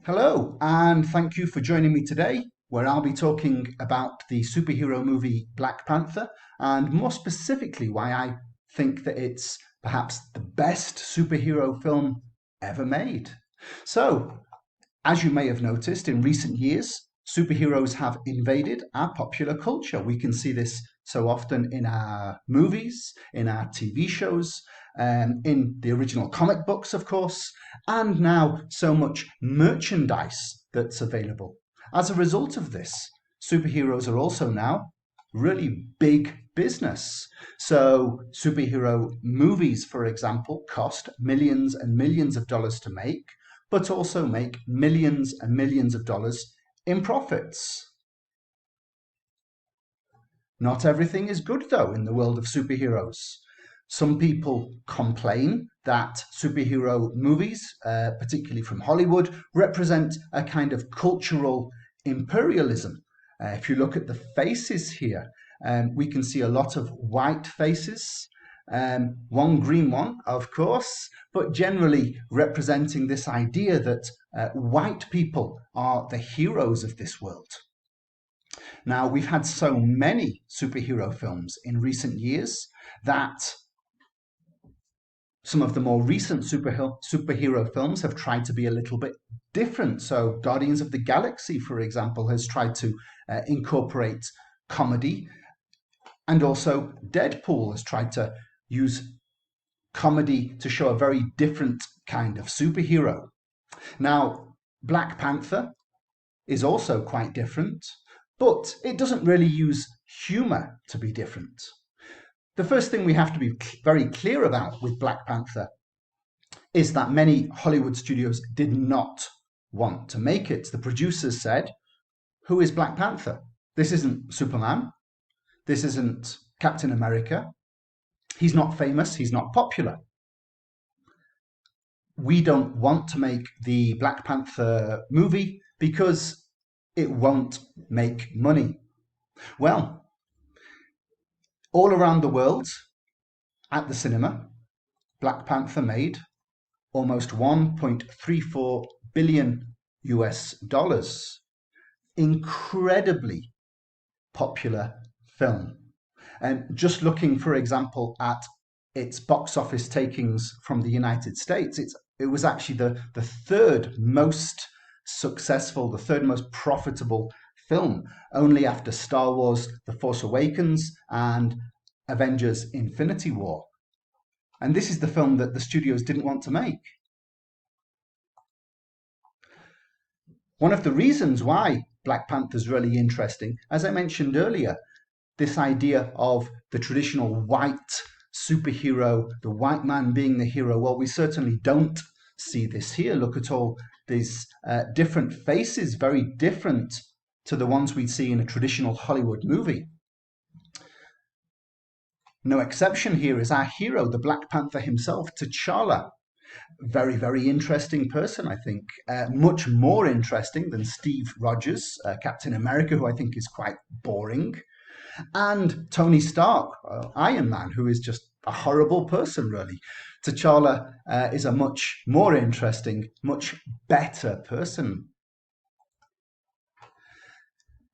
Hello, and thank you for joining me today, where I'll be talking about the superhero movie Black Panther, and more specifically, why I think that it's perhaps the best superhero film ever made. So, as you may have noticed, in recent years, superheroes have invaded our popular culture. We can see this so often in our movies, in our TV shows, in the original comic books, of course, and now so much merchandise that's available. As a result of this, superheroes are also now really big business. So, superhero movies, for example, cost millions and millions of dollars to make, but also make millions and millions of dollars in profits. Not everything is good, though, in the world of superheroes. Some people complain that superhero movies, particularly from Hollywood, represent a kind of cultural imperialism. If you look at the faces here, we can see a lot of white faces, one green one, of course, but generally representing this idea that white people are the heroes of this world. Now, we've had so many superhero films in recent years that some of the more recent superhero films have tried to be a little bit different. So, Guardians of the Galaxy, for example, has tried to incorporate comedy, and also Deadpool has tried to use comedy to show a very different kind of superhero. Now, Black Panther is also quite different, but it doesn't really use humor to be different. The first thing we have to be very clear about with Black Panther is that many Hollywood studios did not want to make it. The producers said, "Who is Black Panther? This isn't Superman. This isn't Captain America. He's not famous. He's not popular. We don't want to make the Black Panther movie because it won't make money." Well, all around the world at the cinema, Black Panther made almost 1.34 billion US dollars. Incredibly popular film. And just looking, for example, at its box office takings from the United States, it was actually the third most successful, the third most profitable film, only after Star Wars The Force Awakens and Avengers Infinity War. And this is the film that the studios didn't want to make. One of the reasons why Black Panther is really interesting, as I mentioned earlier, this idea of the traditional white superhero, the white man being the hero. Well, we certainly don't see this here. Look at all these different faces, very different to the ones we'd see in a traditional Hollywood movie. No exception here is our hero, the Black Panther himself, T'Challa. Very, very interesting person, I think. Much more interesting than Steve Rogers, Captain America, who I think is quite boring. And Tony Stark, Iron Man, who is just a horrible person, really. T'Challa is a much more interesting, much better person.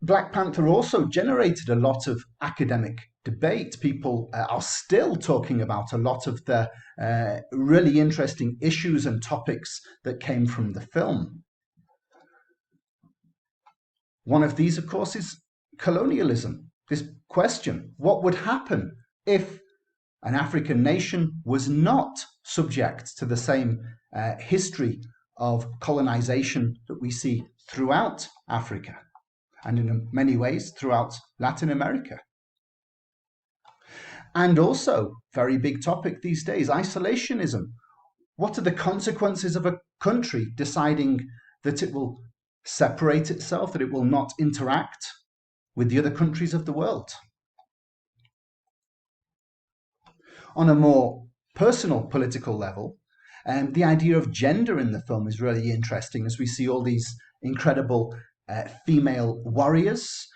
Black Panther also generated a lot of academic debate. People are still talking about a lot of the really interesting issues and topics that came from the film. One of these, of course, is colonialism. This question, what would happen if an African nation was not subject to the same history of colonization that we see throughout Africa and in many ways throughout Latin America? And also, very big topic these days, isolationism. What are the consequences of a country deciding that it will separate itself, that it will not interact with the other countries of the world? On a more personal political level, the idea of gender in the film is really interesting, as we see all these incredible female warriors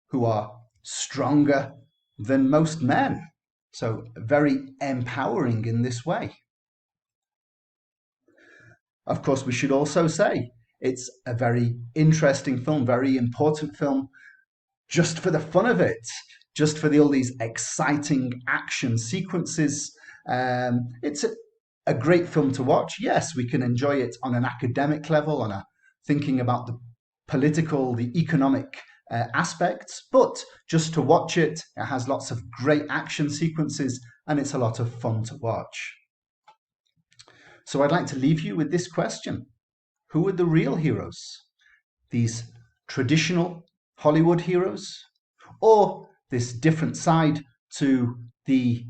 who are stronger than most men. So very empowering in this way. Of course, we should also say it's a very interesting film, very important film, just for the fun of it, just for all these exciting action sequences. It's a great film to watch. Yes, we can enjoy it on an academic level, on a thinking about the political, the economic aspects, but just to watch it, it has lots of great action sequences and it's a lot of fun to watch. So I'd like to leave you with this question. Who are the real heroes? These traditional Hollywood heroes? Or this different side to the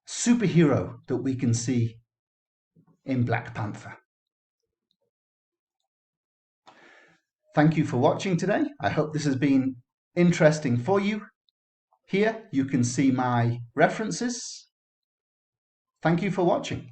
superhero that we can see in Black Panther? Thank you for watching today. I hope this has been interesting for you. Here you can see my references. Thank you for watching.